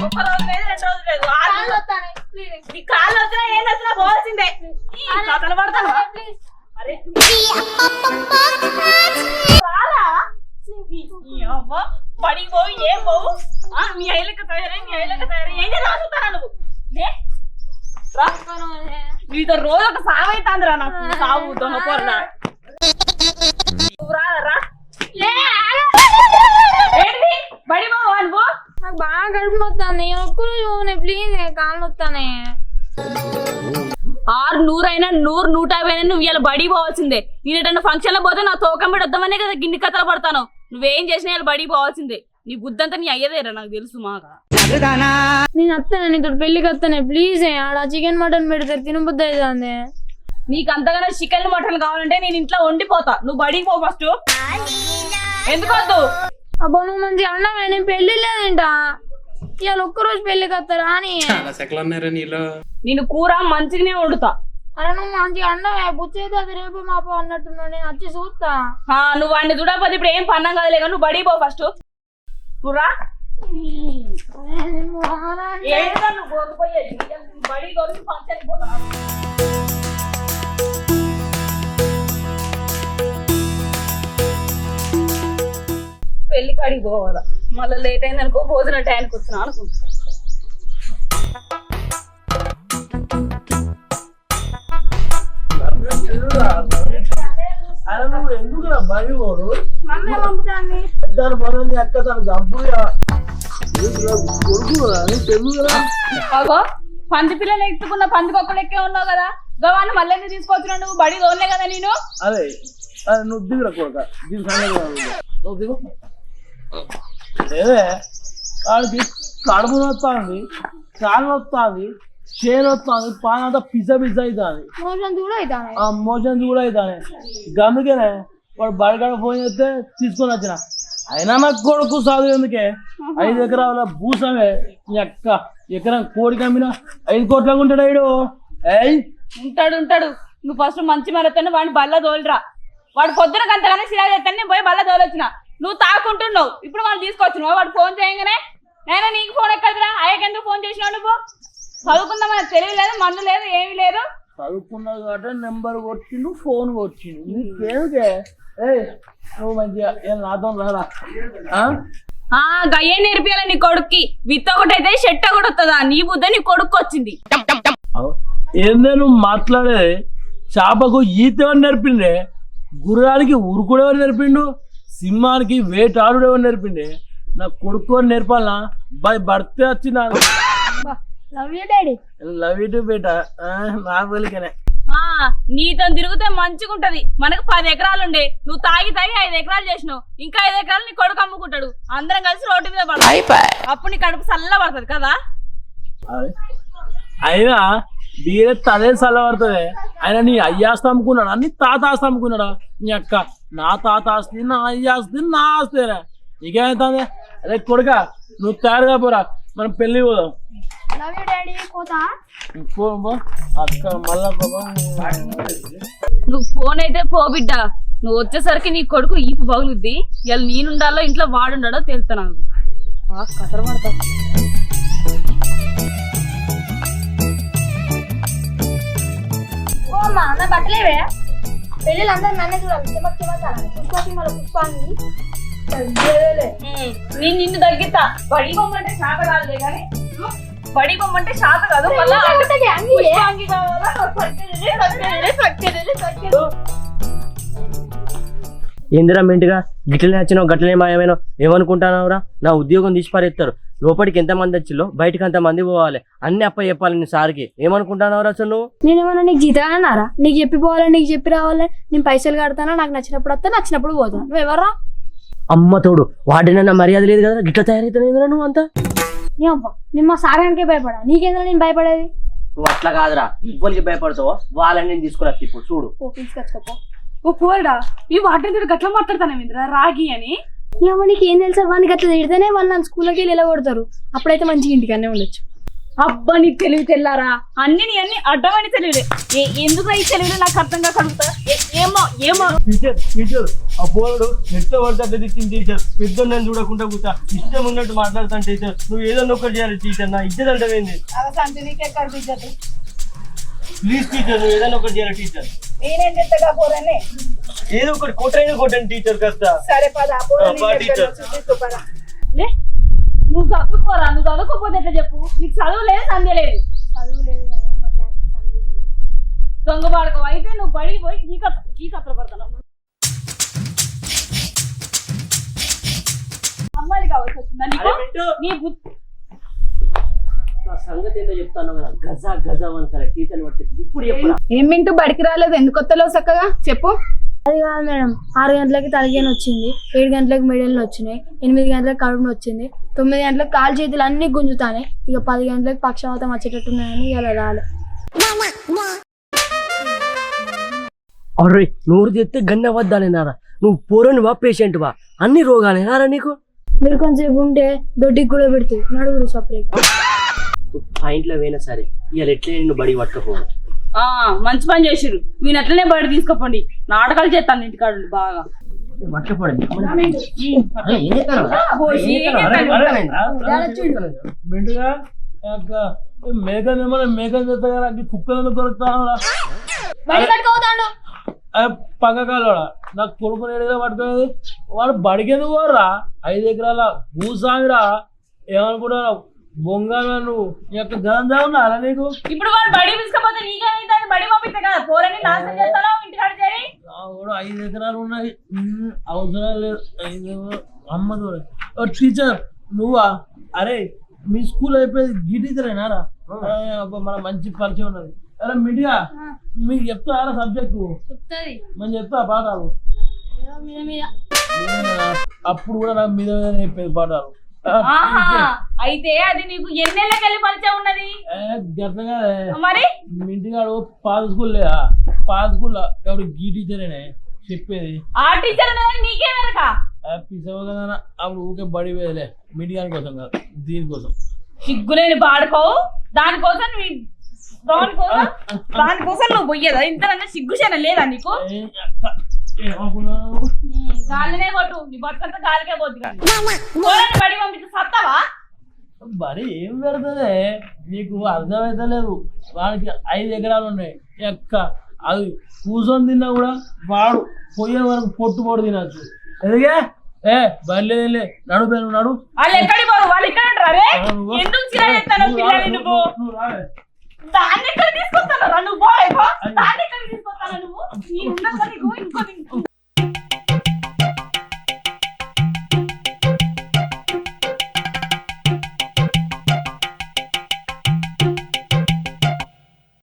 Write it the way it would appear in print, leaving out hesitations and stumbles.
ఒక్క రోజు లేదు 2 రోజులు లేదు నీ కాళ్ళు వచ్చినా ఏం వచ్చినా పోవాల్సిందే కథలు పడతాను అరే పడికి పోవు ఏం పోవు మీ ఐలక తయారై ఏం చేస్తారా నువ్వు నీతో రోజు ఒక సాగు అవుతుందిరా నాకు సాగు దొంగపోరడా రా బడి పోవా నువ్వు నాకు బాగా కడుపు నొస్తాను ఒక్కరోజు ప్లీజ్ కాళ్ళు వస్తానే 600 అయినా 100 150 అయినా నువ్వు ఇలా బడి పోవాల్సిందే నేను ఫంక్షన్ లో పోతే నా తోకం మీద వద్దామనే కదా గిన్ని కథలు పడతాను నువ్వేం చేసినా ఇలా బడి పోవాల్సిందే నీ బుద్ధంతా నీ అయ్యేదేరా నాకు తెలుసు మాగా నేను వస్తాను నీతో పెళ్లికి వస్తానే ప్లీజ్ ఆడ చికెన్ మటన్ పెడితే తినబుద్ధి అవుతుంది నీకు అంతగానో చికెన్ మటన్ కావాలంటే నేను ఇంట్లో వండిపోతా నువ్వు బడికి పో ఫస్ట్ ఎందుకు వద్దు అబ్బా నువ్వు మంచి అన్నమే నేను పెళ్లి లేదంట ఇవాళ ఒక్కరోజు పెళ్లికి వస్తారా అని నేను కూర మంచిగానే వండుతా అరే నువ్వు మంచిగా అన్నమే బుచ్చైతే అది రేపు మాపో అన్నట్టున్నావు నేను వచ్చి చూస్తా నువ్వు వాడిని చూడకపోతే ఇప్పుడు ఏం పన్నాం కదలే కానీ నువ్వు బడికి పో ఫస్ట్ నువ్వు రా పెళ్లి కాడికి పోవాలా మళ్ళీ లేట్ అయింది అనుకో భోజన టైంకి వచ్చినా అనుకుంటా ఎందుకు బడి పోడు అక్క తన అగో పంది పిల్లలు ఎత్తుకున్న పందికొక్కలు ఎక్కే ఉన్నావు కదా గవాన్ని మళ్ళీ ఎందుకు తీసుకొచ్చినా నువ్వు బడి తోలే కదా నేను అదే నువ్వు దిగురా కొడుక నువ్వు దిగు లేదే వాడికి కడుపు వస్తుంది కాలు వస్తుంది చేను వస్తుంది పాన అంతా పిజ్జ అవుతుంది మోషన్స్ కూడా అవుతాయి అందుకనే వాడు బడికాడ ఫోన్ చేస్తే తీసుకొని వచ్చిన అయినా నాకు కొడుకు చదువు ఎందుకే 5 ఎకరాల భూసమే ఎక్క ఎకరం కోడికి అమ్మిన 5 కోట్లకు ఉంటాడు అయ్యాడు ఉంటాడు నువ్వు ఫస్ట్ మంచి మరతోనే వాడిని బల్ల తోలిరా వాడు పొద్దున గంటగానే సిరాలు ఎత్తాను నేను పోయి బల్ల తోలొచ్చిన నువ్వు తాకుంటున్నావు ఇప్పుడు వాళ్ళు తీసుకొచ్చినావు వాడు ఫోన్ చేయగానే నేనే నీకు ఫోన్ ఎక్కడరా అయ్యకెందుకు ఫోన్ చేసినావు నువ్వు చదువుకుందామని తెలివి లేదు మన్ను లేదు ఏమి లేదు చదువుకున్నావు కాబట్టి నెంబర్ కొట్టిండు ఫోన్ కొట్టిండు నీకేమికే నువ్వు మంచిగా నాతో రారా గయ్యే నేర్పియాలి నీ కొడుక్కి విత్ ఒకటి అయితే షెట్ ఒకటి వస్తుందా నీ బుద్ధ నీ కొడుకు వచ్చింది ఏందే నువ్వు మాట్లాడే చేపకు ఈత ఎవరు నేర్పిండే గుర్రానికి ఉరుకుడు ఎవరు నేర్పిండు సింహానికి వేటాడు ఎవరు నేర్పిండే నా కొడుకు నేర్పాలనా బై బర్త్ వచ్చిన లవ్ యూ టు బేటా నాకు వెలికనే నీతో తిరిగితే మంచిగా ఉంటది మనకు 10 ఎకరాలు ఉండే నువ్వు తాగి 5 ఎకరాలు చేసినావు ఇంకా 5 ఎకరాలు నీ కొడుకు అమ్ముకుంటాడు అందరం కలిసి రోడ్డు మీద పడతాం అప్పుడు నీ కడుపు చల్ల పడుతుంది కదా అయినా బీరెత్తి అదే చల్ల పడుతుంది ఆయన నీ అయ్యాస్తి అమ్ముకున్నాడా నీ తాత ఆస్తి అమ్ముకున్నాడా నీ అక్క నా తాత ఆస్తి నా అయ్యాస్తి నా ఆస్తేనా నీకేమవుతుంది అదే కొడుక నువ్వు తయారుగా పోరా మనం పెళ్లి పోదాం అక్క మళ్ళా నువ్వు ఫోన్ అయితే పో బిడ్డ నువ్వు వచ్చేసరికి నీ కొడుకు ఈపు పగులుద్ది ఇలా నేనుండాలో ఇంట్లో వాడుండాడో తెలుస్తున్నాను కథలు పడతా బట్టలేవే పెళ్ళి అందరూ నన్నే చూడాలి పుష్పాన్ని నేను నిన్ను తగ్గిస్తా బడి బొమ్మంటే శాత కాదులే కానీ బడి బొమ్మంటే శాత కాదు ఏందిరా మెంటిగా గిట్లనే వచ్చినావు గట్లనే మాయమైనా ఏమనుకుంటున్నావురా నా ఉద్యోగం తీసి పారేస్తారు లోపలికి ఎంతమంది వచ్చిలో బయటకు అంతమంది పోవాలి అన్ని అప్ప చెప్పాలి నీ సార్కి ఏమనుకుంటున్నావురా అసలు నువ్వు నేనేమన్నా నీకు జీతం అన్నారా నీకు చెప్పిపోవాలి నీకు చెప్పి రావాలి నేను పైసలు కడతానా నాకు నచ్చినప్పుడు వస్తా నచ్చినప్పుడు పోతాను నువ్వు ఎవర్రా అమ్మ తోడు వాడినన్నా మర్యాద లేదు కదా గిట్ల తయారైతే నువ్వు అంతా నేను మా సారానికే భయపడా నీకేంద్రా నేను భయపడేది నువ్వు అట్లా కాదురా ఇవ్వరికి భయపడతావో వాళ్ళని నేను తీసుకురా ఇప్పుడు చూడు తీసుకొచ్చుకోపో ఓ పోరా ఈ వాటిని గట్లా మాట్లాడతాను ఇంద్ర రాగి అని నీకు ఏం తెలుసా వానికి అట్లా తిడితేనే వాళ్ళు నన్ను స్కూల్కి వెళ్ళి ఎలా కొడతారు అప్పుడైతే మంచిగా ఇంటికనే ఉండొచ్చు అబ్బా నీ తెలివి తెల్లారా అన్ని నీ అన్ని అడ్డమైన తెలివిలే ఎందుకు ఈ తెలివిలో నాకు అర్థం కాక అడుగుతా ఏమో ఏమో టీచర్ ఆ పోరాడు ఎట్లా పడితే అట్లా తిట్టింది టీచర్ పెద్ద నేను చూడకుండా కూర్చా ఇష్టం ఉన్నట్టు మాట్లాడతాను టీచర్ నువ్వు ఏదన్నా ఒకటి చేయాలి టీచర్ నా ఇజ్జత్ అంటే ఏంది ప్లీజ్ టీచర్ నువ్వు ఏదైనా ఒకటి చేయాలి టీచర్ నేనేం చెప్తా పోరనే ఏదో ఒకటి కొట్టైనా కొట్టండి టీచర్ కాస్త సరే పద టీచర్ లే నువ్వు చదువుకోరా నువ్వు చదువుకోపోతే ఎట్లా చెప్పు నీకు చదువు లేదు సంధ్య లేదు చదువు లేదు కానీ మా క్లాస్ సంధ్య ఉంది. దొంగ పాడుకో అయితే నువ్వు బడికి పోయి ఈ కథలు పడతాను అమ్మాయి కావచ్చు వచ్చిందా నీకు నీ నా సంగతి ఏంటో చెప్తాను కదా గజా గజా అంటారు టీచర్ని పట్టింది ఇప్పుడు చెప్పరా ఏం మింటూ బడికి రాలేదు ఎందుకు వస్తలేవు చక్కగా చెప్పు అది కాదు మేడం 6 గంటలకి తలకేని వచ్చింది, 7 గంటలకు మెడల్ని వచ్చినాయి, 8 గంటలకు కడుపుని వచ్చింది, 9 గంటలకు కాలు చేతులు అన్ని గుంజుతాయి, ఇక 10 గంటలకు పక్షవాతం వచ్చేటట్టున్నాయని ఇలా రాలే. అరే నోరు తెస్తే గన్న వద్దానేనారా నువ్వు పోరనివా పేషెంట్ వా అన్ని రోగాలేనారా నీకు మీరు కొంచెంసేపు ఉంటే దొడ్డికి కూడా పెడుతుంది నడుగురు సపరేట్. ఆ ఇంట్లో పోయినా సరే ఇవాళ ఎట్లే నిన్ను బడి పట్టుకపోను మంచి పని చేసిరు నేను అట్లనే బయట తీసుకోపండి నాటకాలు చేస్తాను ఇంటికాడు బాగా మెంటుగా మేకన్ ఏమన్నా మేకన్ చేస్తా కదా కుక్కలను దొరుకుతాను పక్కకాలడా నాకు కొడుకుని ఏడుగా పట్టుకునేది వాడు బడికెందుకు పోరా 5 ఎకరాల భూసామిరా ఏమనుకుంటున్నావు బొంగాను నువ్వు నీ యొక్క గంజా ఉన్నారా నీకు ఇప్పుడు వాడు బడి తీసుకపోతే నీకేమైతే బడి పంపిస్తా కదా పోరని నాశనం చేస్తాను ఇంటికాడ చేరి కూడా 5 ఎకరాలు ఉన్నాయి అవసరం లేదు 5 అమ్మదు టీచర్ నువ్వా అరే మీ స్కూల్ అయిపోయింది గీ టీచరేనారా మన మంచి పరిచయం ఉన్నది అరే మిడిగా మీకు చెప్తారా సబ్జెక్టు మనం చెప్తా పాఠాలు అప్పుడు కూడా నాకు మీద మీద చెప్పేది పాఠాలు అయితే అది నీకు ఎన్నెళ్ళకి వెళ్ళి పరిచయం ఉన్నది గట్లగా మరి మీ ఇంటికాడు పాత స్కూల్ లేదా పాత స్కూల్ కాబట్టి గీ టీచరేనే చెప్పేది ఆ టీచర్ నీకే వెనక పిసవ కదా అప్పుడు ఊకే బడి వేయలే మీడియా కోసం కాదు దీనికోసం సిగ్గులేని పాడుకో దానికోసం దానికోసం నువ్వు పోయేదా ఇంత సిగ్గుచేన లేదా నీకు గాలినే కొట్టు నీ బతుకంతా గాలికే పోద్ది కానీ బడి పంపిస్తే సత్తావా బడి ఏం పెడుతుంది నీకు అర్థమైతలేదు వాడికి 5 ఎకరాలు ఉన్నాయి ఎక్క అది కూర్చొని తిన్నా కూడా వాడు పోయే వరకు పొట్టు తినచ్చు ఎదిగే బయలుదేలే నడు నడు వాళ్ళు ఎక్కడికి పోరు వాళ్ళు ఇక్కడ ఉంటారు ఎందుకు చిరా చేస్తాను పిల్లలు నువ్వు దాన్ని ఎక్కడ తీసుకొస్తాను నువ్వు దాన్ని ఎక్కడ తీసుకొస్తాను నువ్వు